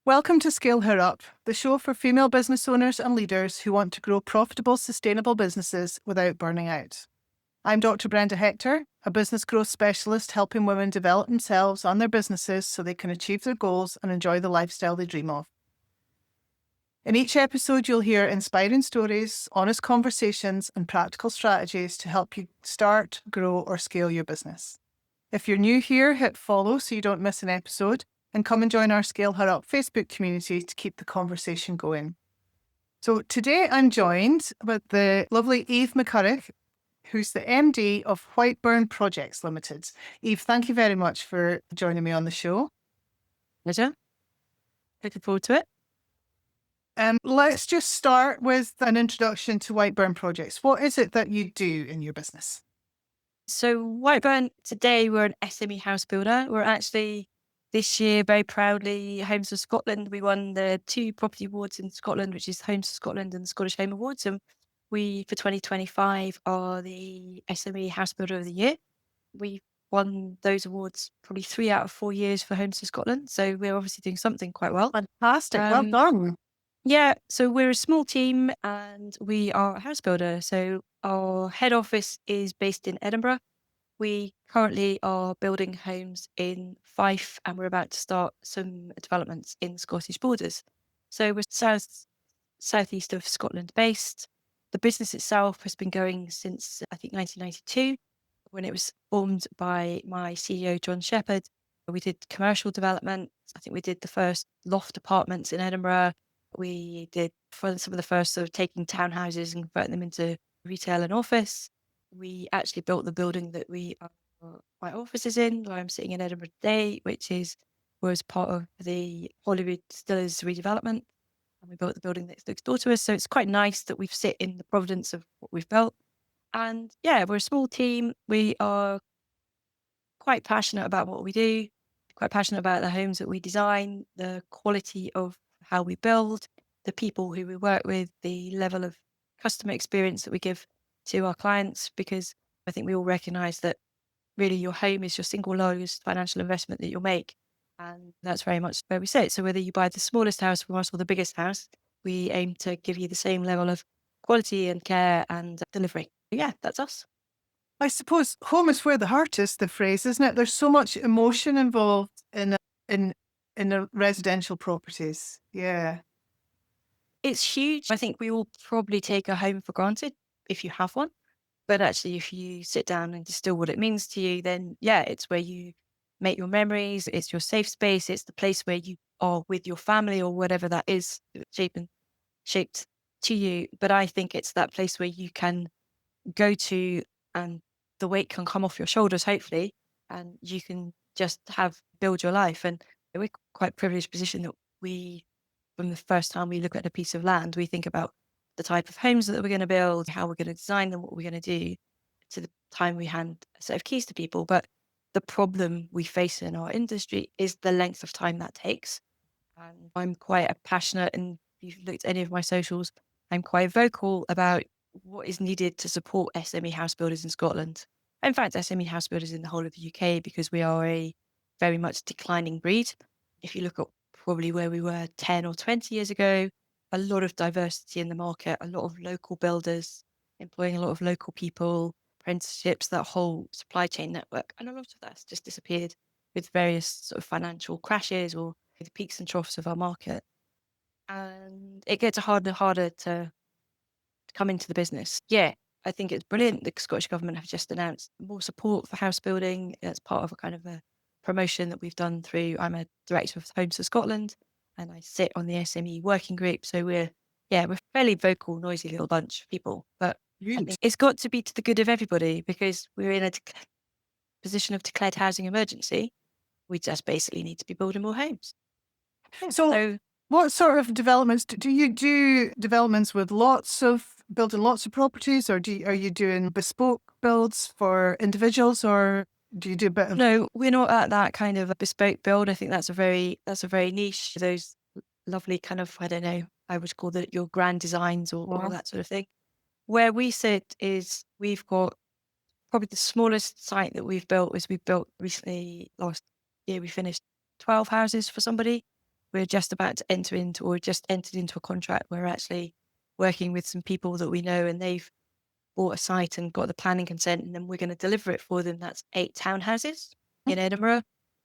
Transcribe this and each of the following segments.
Welcome to Scale Her Up, the show for female business owners and leaders who want to grow profitable, sustainable businesses without burning out. I'm Dr. Brenda Hector, a business growth specialist helping women develop themselves and their businesses so they can achieve their goals and enjoy the lifestyle they dream of. In each episode, you'll hear inspiring stories, honest conversations, and practical strategies to help you start, grow, or scale your business. If you're new here, hit follow so you don't miss an episode, and come and join our Scale Her Up Facebook community to keep the conversation going. So today I'm joined with the lovely Eve McCurrich, who's the MD of Whiteburn Projects Limited. Eve, thank you very much for joining me on the show. Pleasure. Looking forward to it. Let's just start with an introduction to Whiteburn Projects. What is it that you do in your business? So Whiteburn, today we're an SME house builder. We're actually this year very proudly Homes of Scotland. We won the 2 property awards in Scotland, which is Homes of Scotland and the Scottish Home Awards. And we, for 2025, are the SME house builder of the year. We won those awards probably 3 out of 4 years for Homes of Scotland. So we're obviously doing something quite well. Fantastic. Well done. Yeah, so we're a small team and we are a house builder. So our head office is based in Edinburgh. We currently are building homes in Fife and we're about to start some developments in the Scottish borders. So we're southeast of Scotland based. The business itself has been going since I think 1992 when it was formed by my CEO, John Shepherd. We did commercial development. I think we did the first loft apartments in Edinburgh. We did for some of the first sort of taking townhouses and converting them into retail and office. We actually built the building that my office is in, where I'm sitting in Edinburgh today, which was part of the Hollywood Distillers redevelopment. And we built the building that's next door to us. So it's quite nice that we've sit in the providence of what we've built. And yeah, we're a small team. We are quite passionate about what we do, quite passionate about the homes that we design, the quality of how we build, the people who we work with, the level of customer experience that we give to our clients, because I think we all recognize that really your home is your single largest financial investment that you'll make. And that's very much where we sit. So whether you buy the smallest house from us or the biggest house, we aim to give you the same level of quality and care and delivery. Yeah, that's us. I suppose home is where the heart is, the phrase, isn't it? There's so much emotion involved in the residential properties. Yeah. It's huge. I think we all probably take a home for granted if you have one. But actually, if you sit down and distill what it means to you, then yeah, it's where you make your memories. It's your safe space. It's the place where you are with your family or whatever that is shaped to you. But I think it's that place where you can go to and the weight can come off your shoulders, hopefully, and you can just build your life. And we're quite privileged position that from the first time we look at a piece of land, we think about the type of homes that we're going to build, how we're going to design them, what we're going to do, to the time we hand a set of keys to people. But the problem we face in our industry is the length of time that takes. And I'm quite a passionate, and if you've looked at any of my socials, I'm quite vocal about what is needed to support SME house builders in Scotland. In fact, SME house builders in the whole of the UK, because we are a very much declining breed. If you look at probably where we were 10 or 20 years ago, a lot of diversity in the market, a lot of local builders employing a lot of local people, apprenticeships, that whole supply chain network. And a lot of that's just disappeared with various sort of financial crashes or the peaks and troughs of our market. And it gets harder and harder to come into the business. Yeah, I think it's brilliant. The Scottish Government have just announced more support for house building. That's part of a kind of a promotion that we've done through. I'm a director of Homes of Scotland and I sit on the SME working group. So we're a fairly vocal, noisy little bunch of people. But I think it's got to be to the good of everybody because we're in a position of declared housing emergency. We just basically need to be building more homes. Yeah, So what sort of developments do you do? Developments with building lots of properties, or are you doing bespoke builds for individuals, or do you do a bit of? No, we're not at that kind of a bespoke build. I think that's a very niche. Those lovely kind of, I don't know, I would call that your grand designs or that sort of thing. Where we sit is we've got probably the smallest site that we've built recently last year. We finished 12 houses for somebody. we're just about to enter into, or just entered into a contract. We're actually working with some people that we know, and they've bought a site and got the planning consent, and then we're going to deliver it for them. That's 8 townhouses in Edinburgh.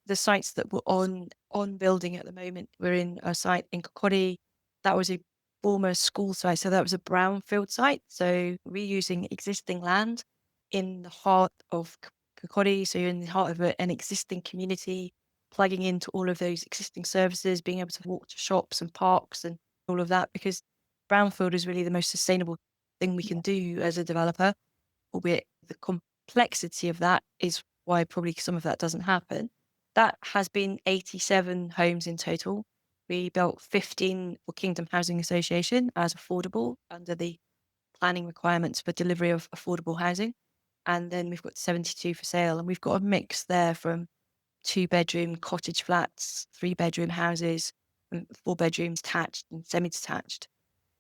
The sites that we're on building at the moment, we're in a site in Kirkcaldy. That was a former school site, so that was a brownfield site. So reusing existing land in the heart of Kirkcaldy. So you're in the heart of an existing community, plugging into all of those existing services, being able to walk to shops and parks and all of that, because brownfield is really the most sustainable thing we can do as a developer, albeit the complexity of that is why probably some of that doesn't happen. That has been 87 homes in total. We built 15 for Kingdom Housing Association as affordable under the planning requirements for delivery of affordable housing. And then we've got 72 for sale. And we've got a mix there from 2-bedroom cottage flats, 3-bedroom houses, and 4 bedrooms detached and semi-detached.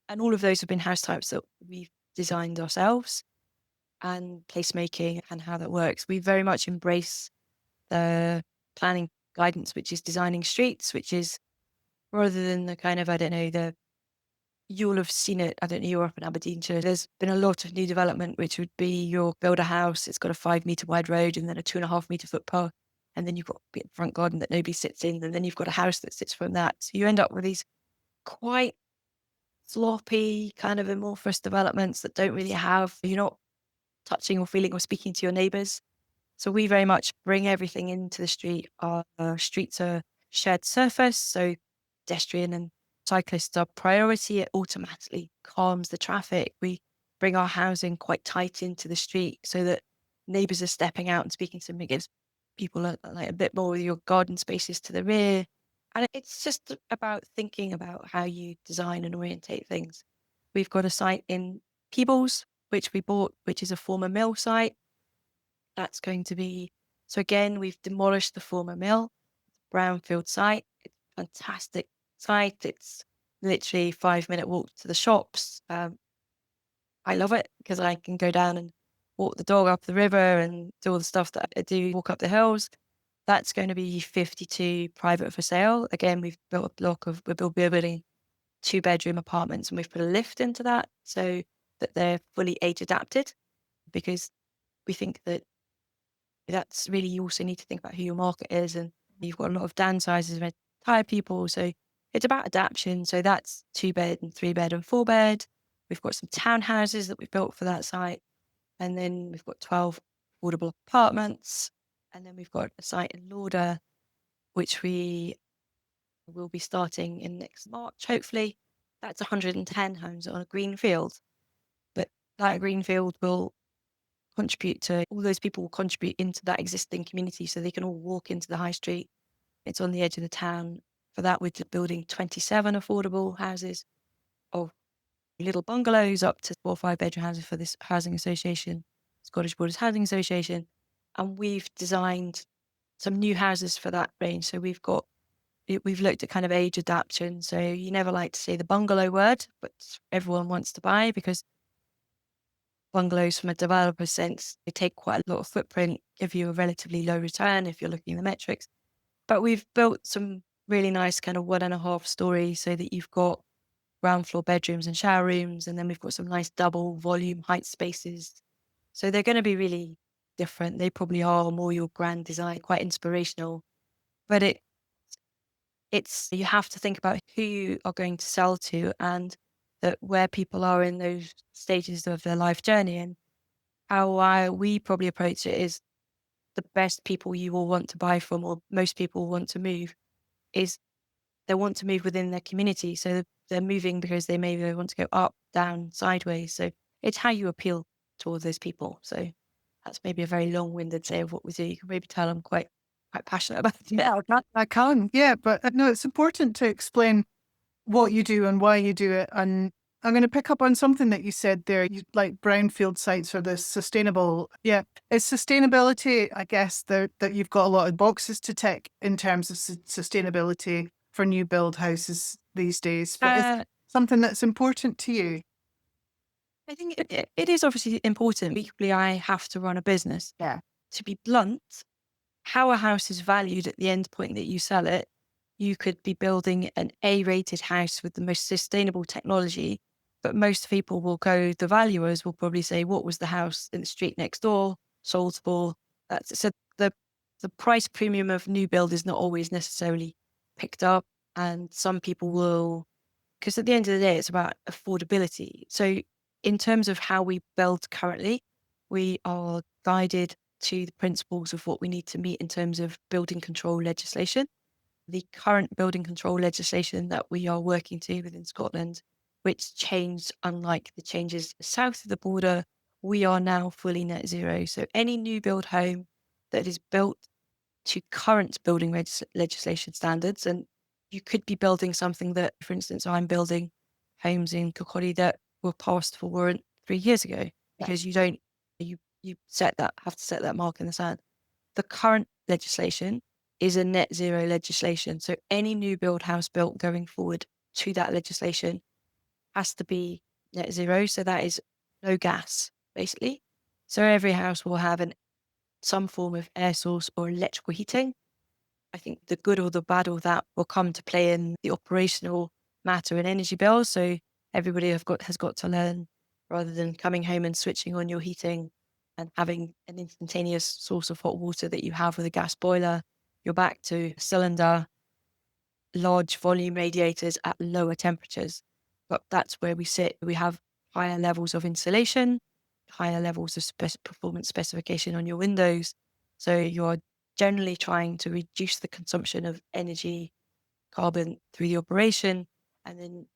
And all of those have been house types that we've designed ourselves, and placemaking and how that works. We very much embrace the planning guidance, which is designing streets, which is rather than the kind of, I don't know, you'll have seen it, I don't know, you're up in Aberdeenshire. There's been a lot of new development, which would be you'll build a house, it's got a 5 metre wide road and then a 2.5 metre footpath. And then you've got a front garden that nobody sits in. And then you've got a house that sits from that. So you end up with these quite sloppy, kind of amorphous developments that don't really have, you're not touching or feeling or speaking to your neighbours. So we very much bring everything into the street. Our streets are shared surface, so pedestrian and cyclists are priority. It automatically calms the traffic. We bring our housing quite tight into the street so that neighbours are stepping out and speaking to them. It gives people like a bit more of your garden spaces to the rear. And it's just about thinking about how you design and orientate things. We've got a site in Peebles, which we bought, which is a former mill site. That's going to be, so again, we've demolished the former mill, brownfield site. It's a fantastic site. It's literally 5-minute walk to the shops. I love it because I can go down and walk the dog up the river and do all the stuff that I do, walk up the hills. That's going to be 52 private for sale. Again, we've built a block of, we're building 2-bedroom apartments, and we've put a lift into that so that they're fully age adapted, because we think that that's really, you also need to think about who your market is, and you've got a lot of downsizers and retired people. So it's about adaptation. So that's 2-bed and 3-bed and 4-bed. We've got some townhouses that we've built for that site. And then we've got 12 affordable apartments. And then we've got a site in Lauder, which we will be starting in next March, hopefully. That's 110 homes on a greenfield. But that greenfield will contribute to, all those people will contribute into that existing community so they can all walk into the high street. It's on the edge of the town. For that, we're building 27 affordable houses of little bungalows up to 4 or 5-bedroom houses for this housing association, Scottish Borders Housing Association. And we've designed some new houses for that range. So we've looked at kind of age adaptation. So you never like to say the bungalow word, but everyone wants to buy, because bungalows from a developer sense, they take quite a lot of footprint, give you a relatively low return if you're looking at the metrics. But we've built some really nice kind of 1.5 story so that you've got ground floor bedrooms and shower rooms. And then we've got some nice double volume height spaces. So they're going to be really different. They probably are more your grand design, quite inspirational. But it's, you have to think about who you are going to sell to, and that where people are in those stages of their life journey. And how we probably approach it is, the best people you will want to buy from, or most people want to move, is they want to move within their community. So they're moving because they maybe want to go up, down, sideways. So it's how you appeal to all those people. So that's maybe a very long-winded say of what we do. You can maybe tell I'm quite passionate about it. Yeah, I can. Yeah, but no, it's important to explain what you do and why you do it. And I'm going to pick up on something that you said there. You like brownfield sites or the sustainable. Yeah, it's sustainability, I guess, that you've got a lot of boxes to tick in terms of sustainability for new build houses these days. But it's something that's important to you. I think it is obviously important. Equally, I have to run a business. Yeah. To be blunt, how a house is valued at the end point that you sell it you could be building an A-rated house with the most sustainable technology, but most people will go, the valuers will probably say, what was the house in the street next door sold for? So the the price premium of new build is not always necessarily picked up, and some people will, because at the end of the day, it's about affordability. So in terms of how we build currently, we are guided to the principles of what we need to meet in terms of building control legislation. The current building control legislation that we are working to within Scotland, which changed unlike the changes south of the border, we are now fully net zero. So any new build home that is built to current building legislation standards, and you could be building something that, for instance, I'm building homes in Kirkcaldy that were passed for warrant 3 years ago, because you don't, you have to set that mark in the sand. The current legislation is a net zero legislation. So any new build house built going forward to that legislation has to be net zero. So that is no gas, basically. So every house will have some form of air source or electrical heating. I think the good or the bad of that will come to play in the operational matter and energy bills. So everybody has got to learn, rather than coming home and switching on your heating and having an instantaneous source of hot water that you have with a gas boiler, you're back to a cylinder, large volume radiators at lower temperatures. But that's where we sit. We have higher levels of insulation, higher levels of performance specification on your windows. So you're generally trying to reduce the consumption of energy, carbon through the operation. And then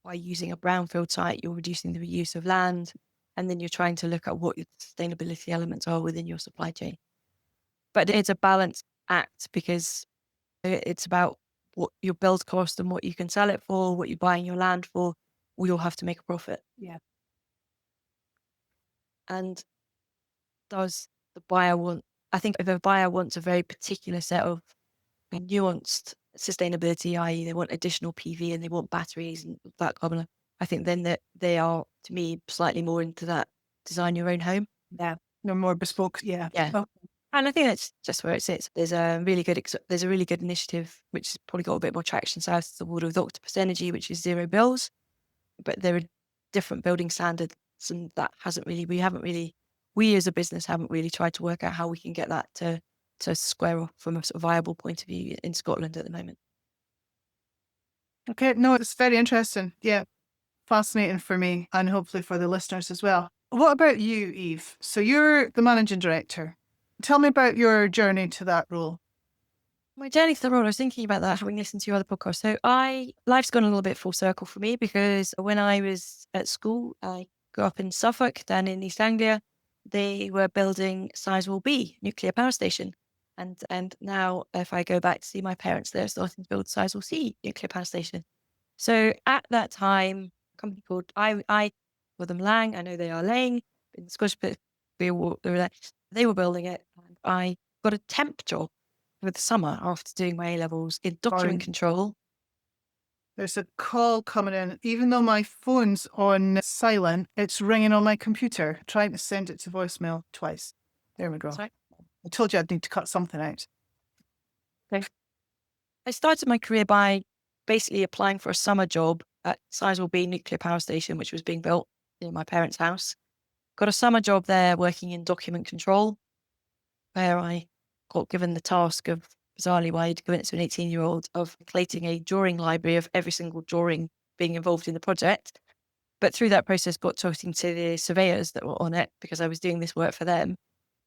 by using a brownfield site, you're reducing the reuse of land. And then you're trying to look at what your sustainability elements are within your supply chain. But it's a balanced act, because it's about what your build cost and what you can sell it for, what you're buying your land for. We all have to make a profit. Yeah. And does the buyer want, I think if a buyer wants a very particular set of nuanced sustainability, i.e. they want additional PV and they want batteries and that carbon, I think then that they are, to me, slightly more into that design your own home. Yeah. No more bespoke. Yeah. Yeah. Oh, And I think that's just where it sits. There's a really good initiative which has probably got a bit more traction south of the border with Octopus Energy, which is zero bills. But there are different building standards, and that we as a business haven't really tried to work out how we can get that to square off from a sort of viable point of view in Scotland at the moment. okay. No, it's very interesting. Yeah. Fascinating for me and hopefully for the listeners as well. What about you, Eve? So you're the managing director. Tell me about your journey to that role. My journey to the role, I was thinking about that having listened to your other podcast. So life's gone a little bit full circle for me, because when I was at school, I grew up in Suffolk, down in East Anglia. They were building Sizewell B nuclear power station. And now if I go back to see my parents, they're starting to build Sizewell C nuclear power station. So at that time, a company called I call them Lang. I know they are Lang in the Scottish bit. They were building it, and I got a temp job with the summer after doing my A levels in document Sorry, control. there's a call coming in. Even though my phone's on silent, it's ringing on my computer, trying to send it to voicemail twice. There we go. Sorry. I told you I'd need to cut something out. Okay. I started my career by basically applying for a summer job at Sizewell B nuclear power station, which was being built in my parents' house. Got a summer job there working in document control, where I got given the task of, bizarrely, why I'd given it to an 18-year-old, of collating a drawing library of every single drawing being involved in the project. But through that process, got talking to the surveyors that were on it, because I was doing this work for them.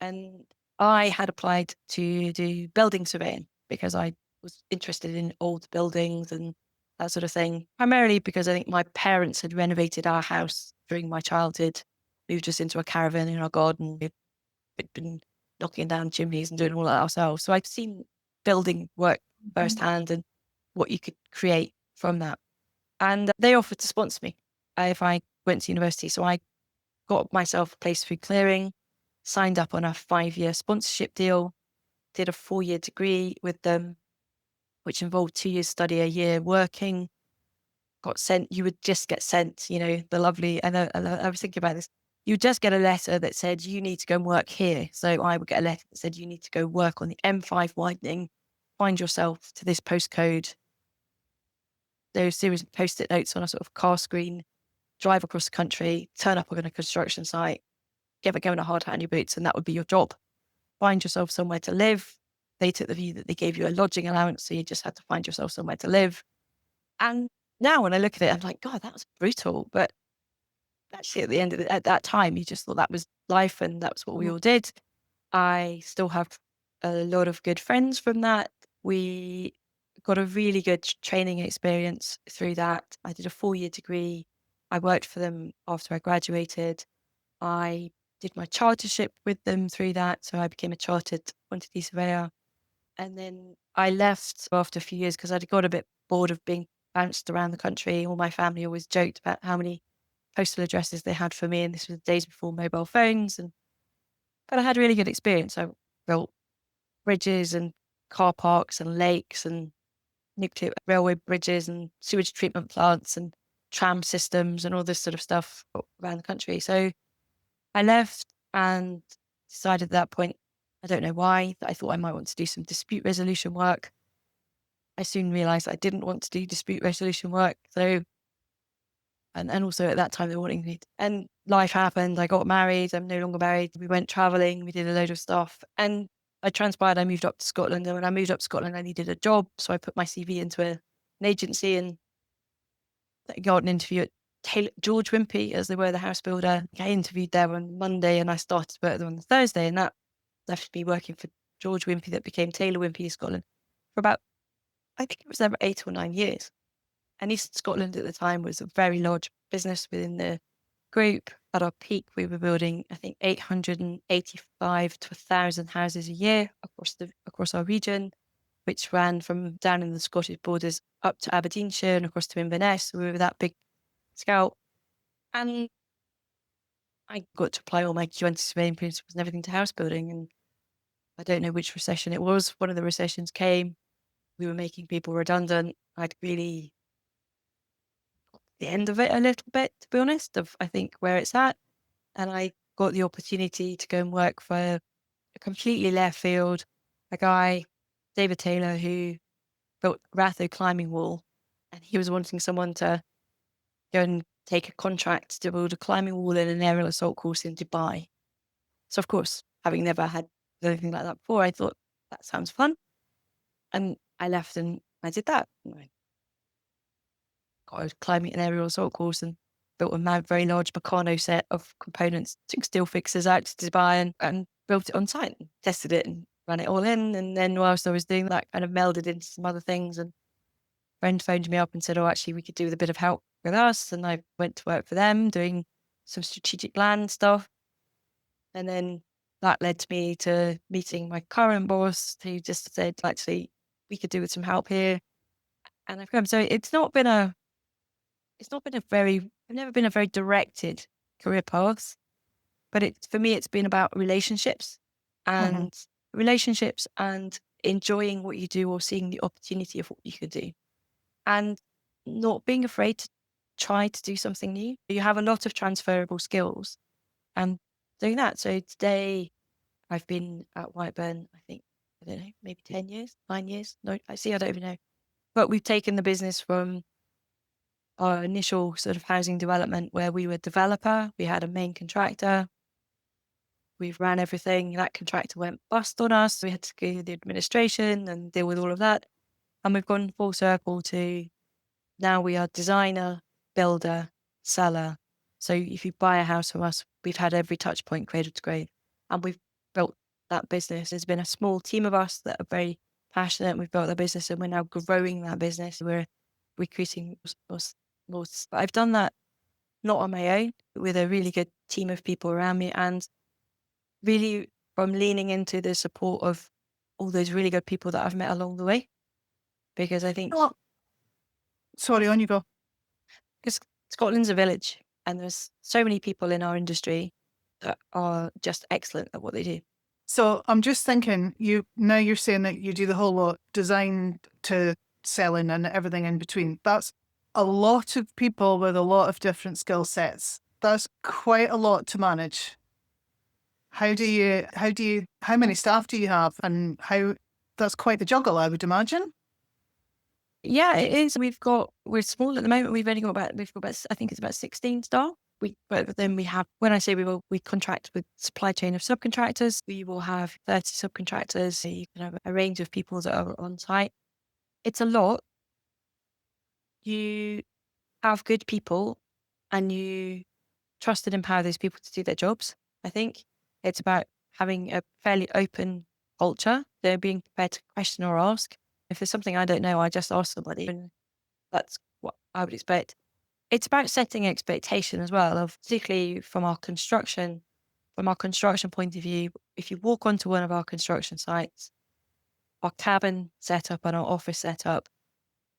And I had applied to do building surveying because I was interested in old buildings and that sort of thing. Primarily because I think my parents had renovated our house during my childhood, moved us into a caravan in our garden. We'd been knocking down chimneys and doing all that ourselves. So I'd seen building work firsthand and what you could create from that. And they offered to sponsor me if I went to university. So I got myself a place through clearing, signed up on a 5-year sponsorship deal, did a 4-year degree with them, which involved 2 years study, a year working, got sent, you would just get sent, the lovely, I was thinking about this, you would just get a letter that said, you need to go and work here. So I would get a letter that said, you need to go work on the M5 widening find yourself to this postcode. There are a series of post-it notes on a sort of car screen, drive across the country, turn up on a construction site, go in a hard hat and your boots, and that would be your job. Find yourself somewhere to live. They took the view that they gave you a lodging allowance, so you just had to find yourself somewhere to live. And now when I look at it, I'm like, God, that was brutal. But actually at that time, you just thought that was life and that was what we Mhm. all did. I still have a lot of good friends from that. We got a really good training experience through that. I did a 4-year degree. I worked for them after I graduated. I did my chartership with them through that. So I became a chartered quantity surveyor. And then I left after a few years because I'd got a bit bored of being bounced around the country. All my family always joked about how many postal addresses they had for me. And this was the days before mobile phones. But I had a really good experience. I built bridges and car parks and lakes and nuclear railway bridges and sewage treatment plants and tram systems and all this sort of stuff around the country. So I left and decided at that point, I don't know why, that I thought I might want to do some dispute resolution work. I soon realized I didn't want to do dispute resolution work. So, and also at that time, they were wanting me. And life happened. I got married. I'm no longer married. We went traveling. We did a load of stuff. And I transpired. I moved up to Scotland. And when I moved up to Scotland, I needed a job. So I put my CV into an agency and I got an interview at George Wimpey, as they were the house builder. I interviewed there on Monday and I started work there on the Thursday. And that left me working for George Wimpey, that became Taylor Wimpey Scotland, for about, I think it was there for 8 or 9 years. And East Scotland at the time was a very large business within the group. At our peak, we were building, I think, 885 to 1,000 houses a year across our region, which ran from down in the Scottish borders up to Aberdeenshire and across to Inverness. So we were that big scale. And I got to apply all my quantity surveying principles and everything to house building. And I don't know which recession it was. One of the recessions came. We were making people redundant. I'd really the end of it a little bit, to be honest, of I think where it's at. And I got the opportunity to go and work for a completely left field, a guy, David Taylor, who built Ratho climbing wall. And he was wanting someone to go and take a contract to build a climbing wall in an aerial assault course in Dubai. So, of course, having never had anything like that before, I thought that sounds fun. And I left and I did that. I got a climbing an aerial assault course and built a very large Meccano set of components, took steel fixers out to Dubai and built it on site and tested it and ran it all in. And then whilst I was doing that, kind of melded into some other things. And a friend phoned me up and said, oh, actually, we could do with a bit of help with us. And I went to work for them doing some strategic land stuff. And then that led to me to meeting my current boss, who just said, actually, we could do with some help here. And I've come. So I've never been a very directed career path, but for me, it's been about Mhm. relationships and enjoying what you do or seeing the opportunity of what you could do and not being afraid to try to do something new. You have a lot of transferable skills and doing that. So today I've been at Whiteburn, I think, I don't know, maybe 10 years, 9 years. No, I don't even know. But we've taken the business from our initial sort of housing development where we were developer, we had a main contractor, we've ran everything. That contractor went bust on us. So we had to go through the administration and deal with all of that. And we've gone full circle to now we are designer, builder, seller. So if you buy a house from us, we've had every touch point cradle to grave. And we've built that business. There's been a small team of us that are very passionate. We've built that business and we're now growing that business. We're recruiting more. But I've done that not on my own, with a really good team of people around me and really from leaning into the support of all those really good people that I've met along the way. Because I think Oh, sorry, on you go. because Scotland's a village and there's so many people in our industry that are just excellent at what they do. So I'm just thinking, you're saying that you do the whole lot, design to selling and everything in between. That's a lot of people with a lot of different skill sets. That's quite a lot to manage. How many staff do you have and how That's quite the juggle, I would imagine. Yeah, it is. We're small at the moment. We've got about, I think it's about 16 staff. But then we have, when I say we contract with supply chain of subcontractors, we will have 30 subcontractors. So you can have a range of people that are on site. It's a lot. You have good people and you trust and empower those people to do their jobs. I think it's about having a fairly open culture. They're being prepared to question or ask. If there's something I don't know, I just ask somebody. And that's what I would expect. It's about setting expectation as well, of particularly from our construction point of view. If you walk onto one of our construction sites, our cabin setup and our office setup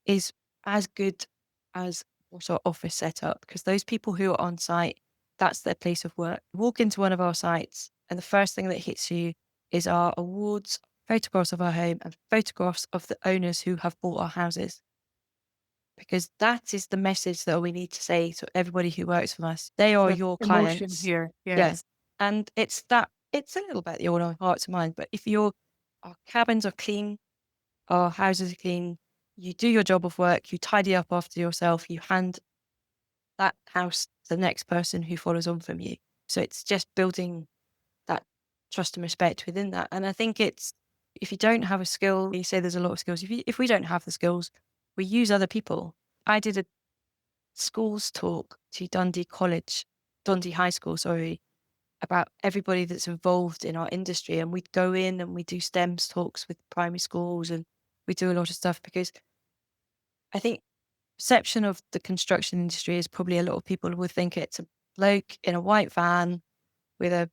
is as good as what our office setup, because those people who are on site, that's their place of work. You walk into one of our sites and the first thing that hits you is our awards, photographs of our home and photographs of the owners who have bought our houses, because that is the message that we need to say to everybody who works for us. They are The your emotion clients. here. Yes. Yes. And it's a little bit your hearts and minds, but if our cabins are clean, our houses are clean, you do your job of work, you tidy up after yourself, you hand that house to the next person who follows on from you. So it's just building that trust and respect within that. And I think if you don't have a skill, you say there's a lot of skills. If we don't have the skills, we use other people. I did a schools talk to Dundee High School, sorry, about everybody that's involved in our industry. And we'd go in and we do STEMs talks with primary schools and we do a lot of stuff, because I think perception of the construction industry is probably a lot of people would think it's a bloke in a white van with a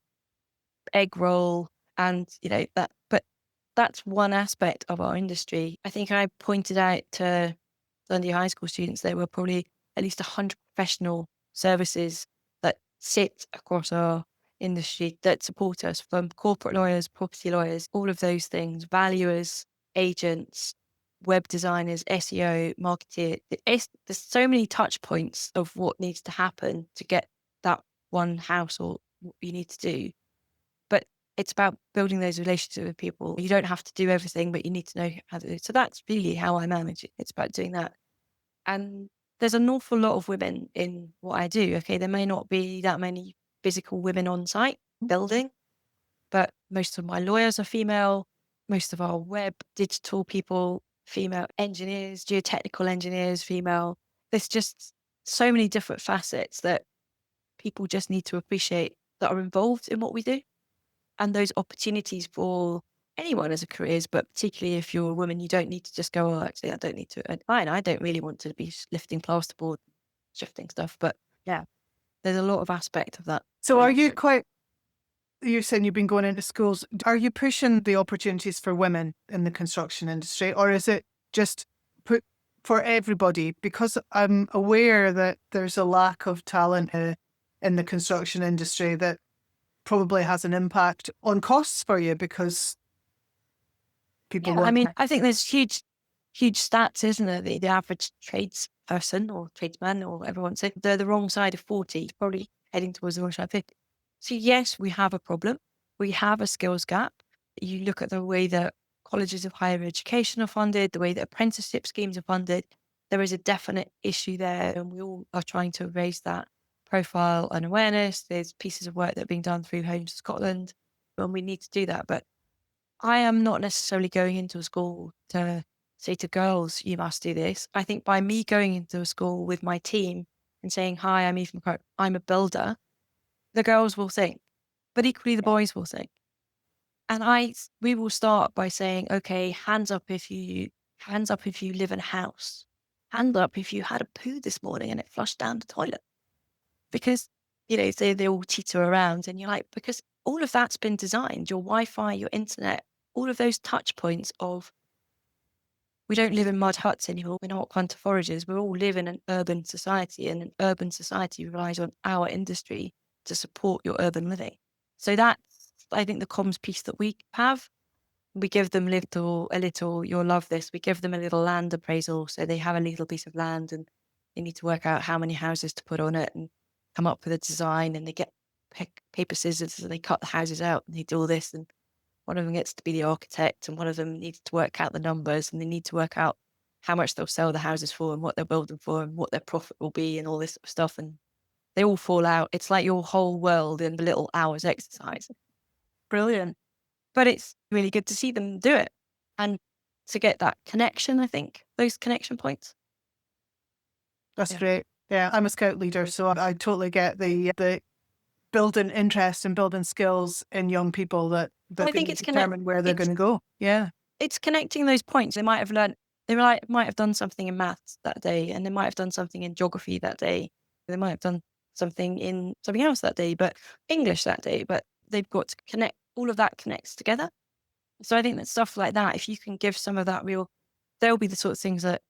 egg roll and that, but that's one aspect of our industry. I think I pointed out to Dundee High School students there were probably at least 100 professional services that sit across our industry that support us, from corporate lawyers, property lawyers, all of those things, valuers, agents, web designers, SEO, marketeer. There's so many touch points of what needs to happen to get that one house or what you need to do. But it's about building those relationships with people. You don't have to do everything, but you need to know how to do it. So that's really how I manage it. It's about doing that. And there's an awful lot of women in what I do. Okay, there may not be that many physical women on site building, but most of my lawyers are female. Most of our web digital people, female engineers, geotechnical engineers, female. There's just so many different facets that people just need to appreciate that are involved in what we do. And those opportunities for anyone as a careers, but particularly if you're a woman, you don't need to just go, oh, actually, I don't need to. And fine, I don't really want to be lifting plasterboard, shifting stuff. But yeah, there's a lot of aspect of that. So are you quite, you're saying you've been going into schools. Are you pushing the opportunities for women in the construction industry, or is it just put for everybody? Because I'm aware that there's a lack of talent in the construction industry that probably has an impact on costs for you because people Yeah, I want. mean, I think there's huge stats, isn't there? The average tradesperson or tradesman or whatever wants it, they're the wrong side of 40, probably heading towards the wrong side of 50. So yes, we have a problem. We have a skills gap. You look at the way that colleges of higher education are funded, the way that apprenticeship schemes are funded, there is a definite issue there. And we all are trying to raise that profile and awareness. There's pieces of work that are being done through Homes Scotland, and we need to do that. But I am not necessarily going into a school to say to girls, you must do this. I think by me going into a school with my team and saying, hi, I'm Eve McCurrich, I'm a builder, the girls will think, but equally the boys will think. And we will start by saying, okay, hands up if you live in a house. Hand up if you had a poo this morning and it flushed down the toilet. Because, they all teeter around and you're like, because all of that's been designed, your Wi-Fi, your internet, all of those touch points of, we don't live in mud huts anymore. We're not hunter foragers. We all live in an urban society, and an urban society relies on our industry to support your urban living. So that's, I think, the comms piece that we have. We give them you'll love this. We give them a little land appraisal. So they have a little piece of land and they need to work out how many houses to put on it and come up with a design, and they get paper scissors and they cut the houses out and they do all this. And one of them gets to be the architect, and one of them needs to work out the numbers, and they need to work out how much they'll sell the houses for and what they'll build them for and what their profit will be and all this sort of stuff. And they all fall out. It's like your whole world in the little hours exercise. Brilliant. But it's really good to see them do it and to get that connection, I think, those connection points. That's Yeah. great. Yeah, I'm a scout leader, so I totally get the building interest and building skills in young people that I can think determine where they're going to go. Yeah. it's connecting those points. They might have learned, might have done something in maths that day, and they might have done something in geography that day. They might have done something in something else that day, but English that day, but they've got to connect, all of that connects together. So I think that stuff like that, if you can give some of that they'll be the sort of things that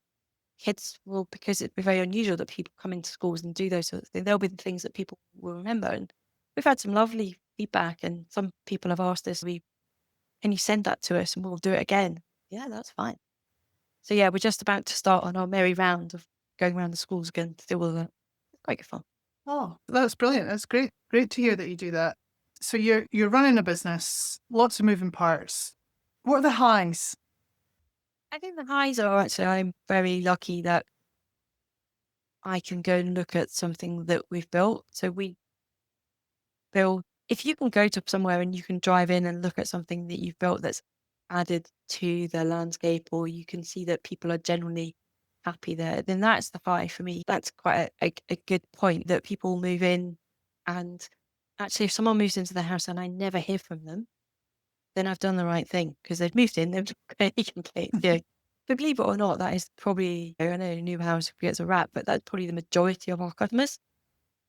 kids will, because it'd be very unusual that people come into schools and do those sorts of things. They'll be the things that people will remember. And we've had some lovely feedback, and some people have asked us, can you send that to us and we'll do it again? Yeah, that's fine. So yeah, we're just about to start on our merry round of going around the schools again to do all of that. It's quite good fun. Oh, that's brilliant. That's great. Great to hear that you do that. So you're running a business, lots of moving parts. What are the highs? I think the highs are actually, I'm very lucky that I can go and look at something that we've built. So we build, if you can go to somewhere and you can drive in and look at something that you've built that's added to the landscape, or you can see that people are generally happy there, then that's the high for me. That's quite a good point, that people move in, and actually if someone moves into the house and I never hear from them, then I've done the right thing, because they've moved in, they've got any complaints. Yeah. But believe it or not, that is probably, I know a new house gets a wrap, but that's probably the majority of our customers.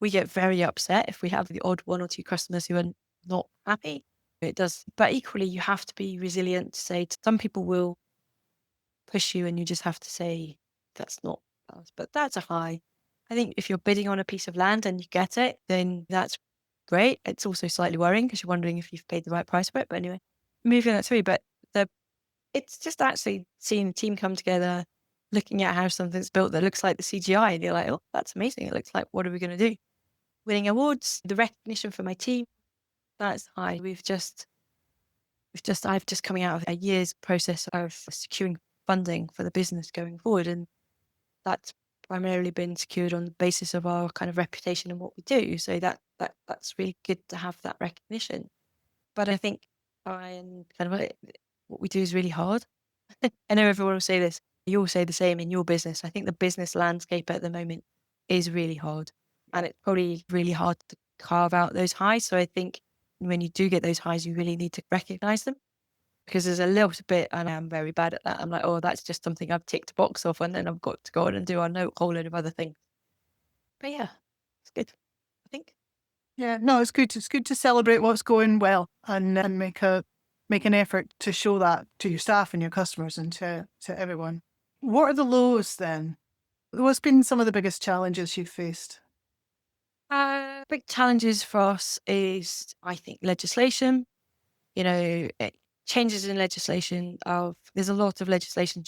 We get very upset if we have the odd one or two customers who are not happy. It does. But equally, you have to be resilient to say, some people will push you and you just have to say, that's not us. But that's a high. I think if you're bidding on a piece of land and you get it, then that's great. It's also slightly worrying because you're wondering if you've paid the right price for it. But anyway, moving that through. But it's just actually seeing the team come together, looking at how something's built that looks like the CGI, and you're like, oh, that's amazing. It looks like, what are we going to do? Winning awards, the recognition for my team, that's high. I've just coming out of a year's process of securing funding for the business going forward. And that's primarily been secured on the basis of our kind of reputation and what we do. So that's really good to have that recognition. But I think what we do is really hard. I know everyone will say this. You all say the same in your business. I think the business landscape at the moment is really hard, and it's probably really hard to carve out those highs. So I think when you do get those highs, you really need to recognize them, because there's a little bit, and I'm very bad at that. I'm like, oh, that's just something I've ticked a box off, and then I've got to go on and do a whole load of other things. But yeah, it's good, I think. Yeah, no, it's good. It's good to celebrate what's going well and make an effort to show that to your staff and your customers and to everyone. What are the lows then? What's been some of the biggest challenges you've faced? Big challenges for us is, I think, legislation. Changes in legislation. There's a lot of legislative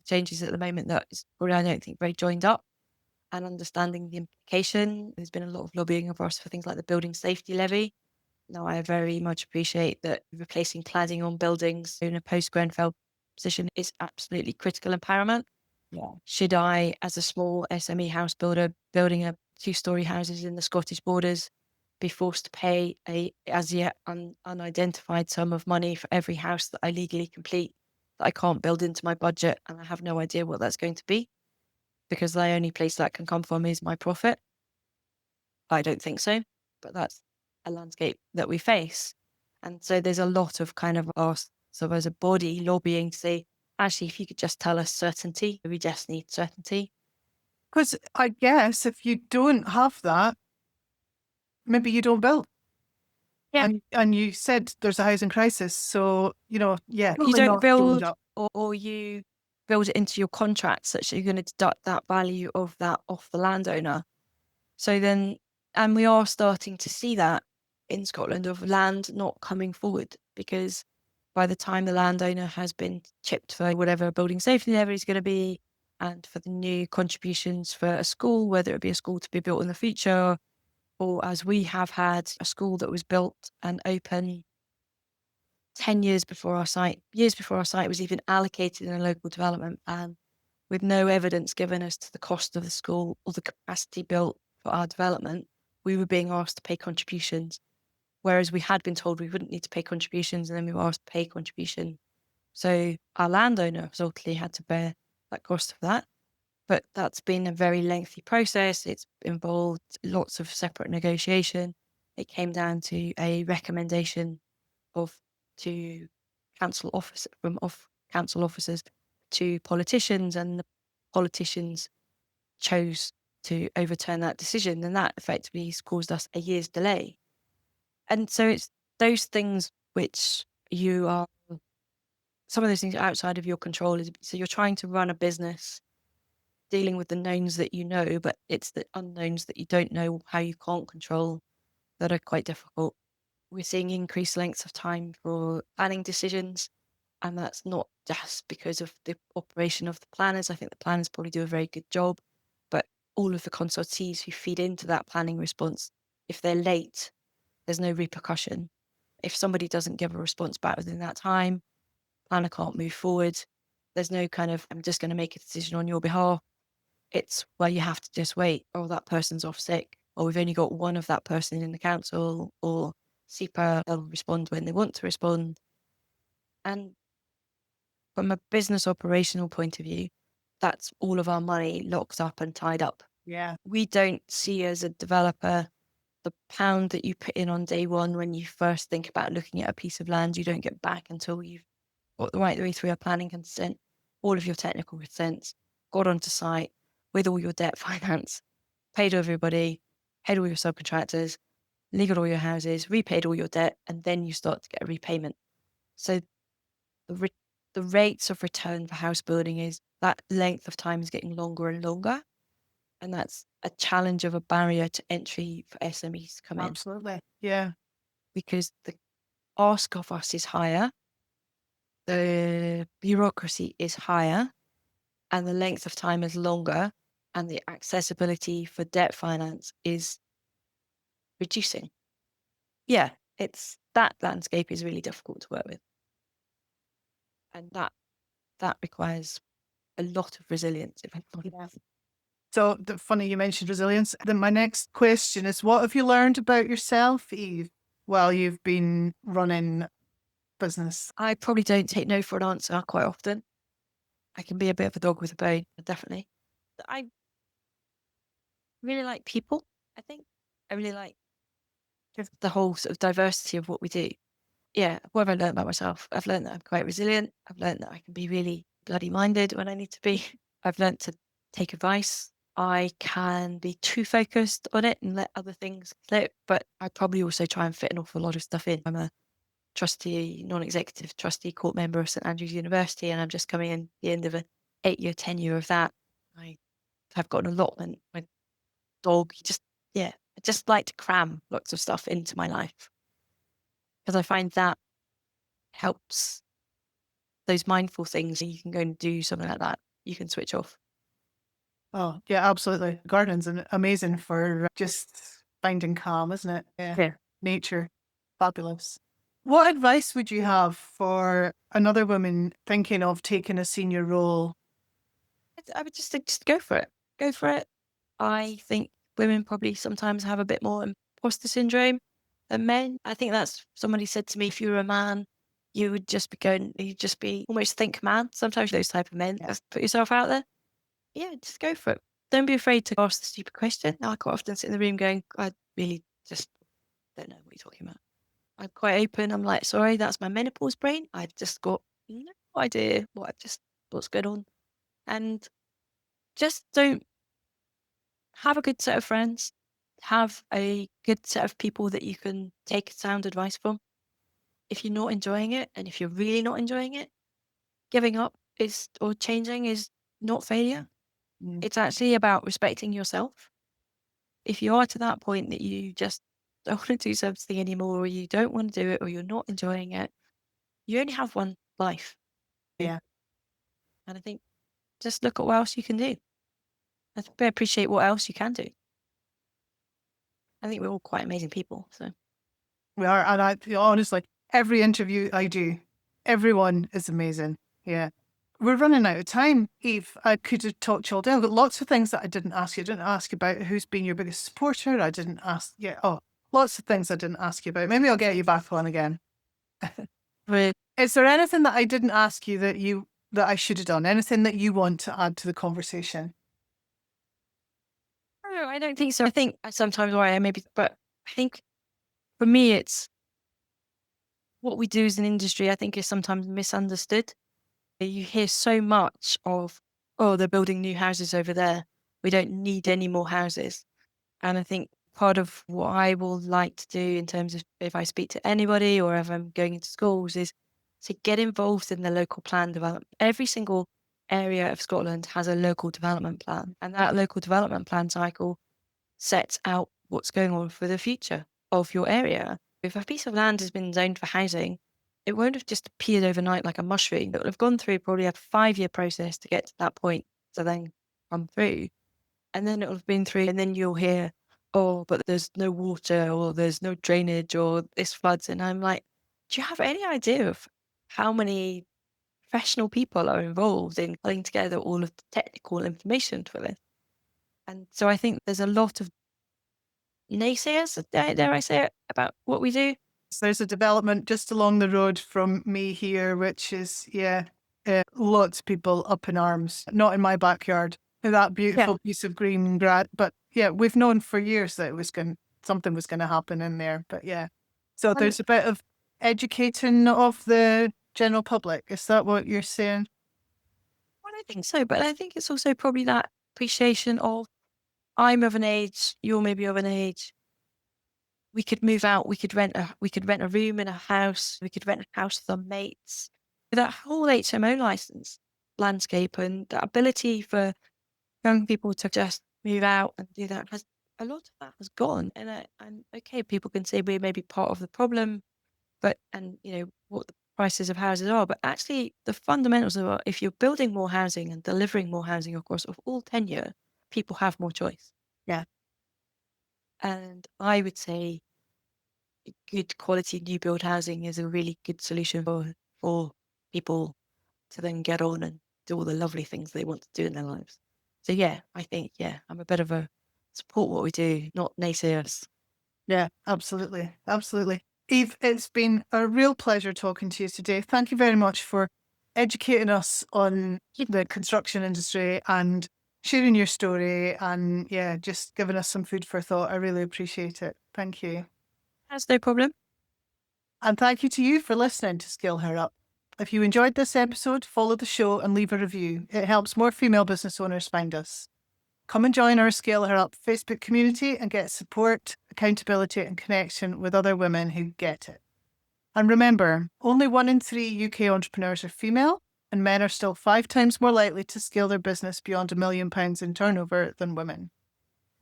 changes at the moment that is probably, I don't think, very joined up, and understanding the implication. There's been a lot of lobbying of us for things like the building safety levy. Now, I very much appreciate that replacing cladding on buildings in a post-Grenfell position is absolutely critical and paramount. Yeah. Should I, as a small SME house builder building a 2-story houses in the Scottish borders, be forced to pay a as yet unidentified sum of money for every house that I legally complete that I can't build into my budget, and I have no idea what that's going to be, because the only place that can come from is my profit? I don't think so, but that's a landscape that we face. And so there's a lot of kind of us, so as a body, lobbying to say, actually, if you could just tell us certainty, we just need certainty. Because I guess if you don't have that, maybe you don't build. Yeah. And you said there's a housing crisis, so yeah, You probably don't not joined build, up. or you build it into your contract such that you're going to deduct that value of that off the landowner. So then, and we are starting to see that in Scotland, of land not coming forward, because by the time the landowner has been chipped for whatever building safety levy is going to be, and for the new contributions for a school, whether it be a school to be built in the future, or as we have had a school that was built and open years before our site was even allocated in a local development plan, with no evidence given as to the cost of the school or the capacity built for our development, we were being asked to pay contributions. Whereas we had been told we wouldn't need to pay contributions, and then we were asked to pay contribution. So our landowner has ultimately had to bear that cost of that. But that's been a very lengthy process. It's involved lots of separate negotiation. It came down to a recommendation of to council officers to politicians, and the politicians chose to overturn that decision, and that effectively has caused us a year's delay. And so it's those things which you are some of those things are outside of your control. So you're trying to run a business dealing with the knowns that you know, but it's the unknowns that you don't know, how you can't control, that are quite difficult. We're seeing increased lengths of time for planning decisions, and that's not just because of the operation of the planners. I think the planners probably do a very good job, but all of the consultees who feed into that planning response, if they're late, there's no repercussion. If somebody doesn't give a response back within that time, planner can't move forward. There's no kind of, I'm just going to make a decision on your behalf. It's, well, you have to just wait. Oh, that person's off sick. Or we've only got one of that person in the council. Or SEPA, they'll respond when they want to respond. And from a business operational point of view, that's all of our money locked up and tied up. Yeah. We don't see as a developer the pound that you put in on day one when you first think about looking at a piece of land, you don't get back until you've got the right way through your planning consent, all of your technical consents, got onto site with all your debt finance, paid everybody, paid all your subcontractors, legal all your houses, repaid all your debt, and then you start to get a repayment. So the rates of return for house building is that length of time is getting longer and longer. And that's a challenge of a barrier to entry for SMEs to come in, Absolutely. Yeah. because the ask of us is higher, the bureaucracy is higher, and the length of time is longer, and the accessibility for debt finance is reducing. Yeah, it's that landscape is really difficult to work with. And that requires a lot of resilience, if I'm honest. So funny you mentioned resilience. Then my next question is, what have you learned about yourself, Eve, while you've been running business? I probably don't take no for an answer quite often. I can be a bit of a dog with a bone, definitely. But I really like people, I think. I really like just the whole sort of diversity of what we do. Yeah, what have I learned about myself? I've learned that I'm quite resilient. I've learned that I can be really bloody minded when I need to be. I've learned to take advice. I can be too focused on it and let other things slip, but I probably also try and fit an awful lot of stuff in. I'm a trustee, non-executive trustee court member of St Andrews University, and I'm just coming in the end of an 8-year tenure of that. I have got an allotment. My dog, I just like to cram lots of stuff into my life, because I find that helps those mindful things. You can go and do something like that. You can switch off. Oh, yeah, absolutely. Gardening's amazing for just finding calm, isn't it? Yeah. Yeah. Nature. Fabulous. What advice would you have for another woman thinking of taking a senior role? I would just say, just go for it. Go for it. I think women probably sometimes have a bit more imposter syndrome than men. I think that's, somebody said to me, if you were a man, you'd just be almost think man. Sometimes those type of men, Yeah. just put yourself out there. Yeah, just go for it. Don't be afraid to ask the stupid question. I quite often sit in the room going, I really just don't know what you're talking about. I'm quite open. I'm like, sorry, that's my menopause brain. I've just got no idea what's going on. And just don't have a good set of friends, have a good set of people that you can take sound advice from. If you're not enjoying it, and if you're really not enjoying it, giving up or changing is not failure. Mm. It's actually about respecting yourself. If you are to that point that you just don't want to do something anymore, or you don't want to do it, or you're not enjoying it, you only have one life. Yeah. And I think just look at what else you can do. Appreciate what else you can do. I think we're all quite amazing people. So We are. And honestly, every interview I do. Everyone is amazing. Yeah. We're running out of time, Eve. I could have talked to you all day. I've got lots of things that I didn't ask you. I didn't ask you about who's been your biggest supporter. I didn't ask, yeah, oh, lots of things I didn't ask you about. Maybe I'll get you back on again. But Is there anything that I didn't ask you that I should have done? Anything that you want to add to the conversation? no, I don't think so. I think sometimes why I maybe, but I think for me, it's what we do as an industry, I think is sometimes misunderstood. You hear so much of, oh, they're building new houses over there. We don't need any more houses. And I think part of what I will like to do in terms of if I speak to anybody or if I'm going into schools is to get involved in the local plan development. Every single area of Scotland has a local development plan, and that local development plan cycle sets out what's going on for the future of your area. If a piece of land has been zoned for housing, it won't have just appeared overnight like a mushroom. It will have gone through probably a 5-year process to get to that point to then come through. And then it'll have been through, and then you'll hear, oh, but there's no water or there's no drainage or this floods. And I'm like, do you have any idea of how many professional people are involved in putting together all of the technical information for this? And so I think there's a lot of naysayers, dare I say it, about what we do. So there's a development just along the road from me here, which is, yeah, lots of people up in arms. Not in my backyard, that Yeah. beautiful piece of green grass. But yeah, we've known for years that something was going to happen in there. But yeah, so And there's a bit of educating of the general public. Is that what you're saying? well, I think so, but I think it's also probably that appreciation of I'm of an age, you're maybe of an age. We could move out. We could rent a room in a house. We could rent a house with our mates. That whole HMO license landscape and the ability for young people to just move out and do that has a lot of that has gone. And okay, people can say we're maybe part of the problem, but and what the prices of houses are, but actually the fundamentals of if you're building more housing and delivering more housing across of all tenure, people have more choice. Yeah. And I would say good quality new build housing is a really good solution for people to then get on and do all the lovely things they want to do in their lives. So yeah, I think I'm a bit of a support what we do, not naysayers. Yeah, absolutely. Absolutely. Eve, it's been a real pleasure talking to you today. Thank you very much for educating us on the construction industry and sharing your story and, yeah, just giving us some food for thought. I really appreciate it. Thank you. That's no problem. And thank you to you for listening to Scale Her Up. If you enjoyed this episode, follow the show and leave a review. It helps more female business owners find us. Come and join our Scale Her Up Facebook community and get support, accountability, and connection with other women who get it. And remember, only 1 in 3 UK entrepreneurs are female, and men are still 5 times more likely to scale their business beyond £1 million in turnover than women.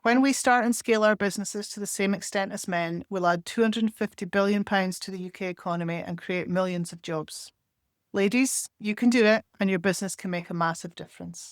When we start and scale our businesses to the same extent as men, we'll add £250 billion to the UK economy and create millions of jobs. Ladies, you can do it, and your business can make a massive difference.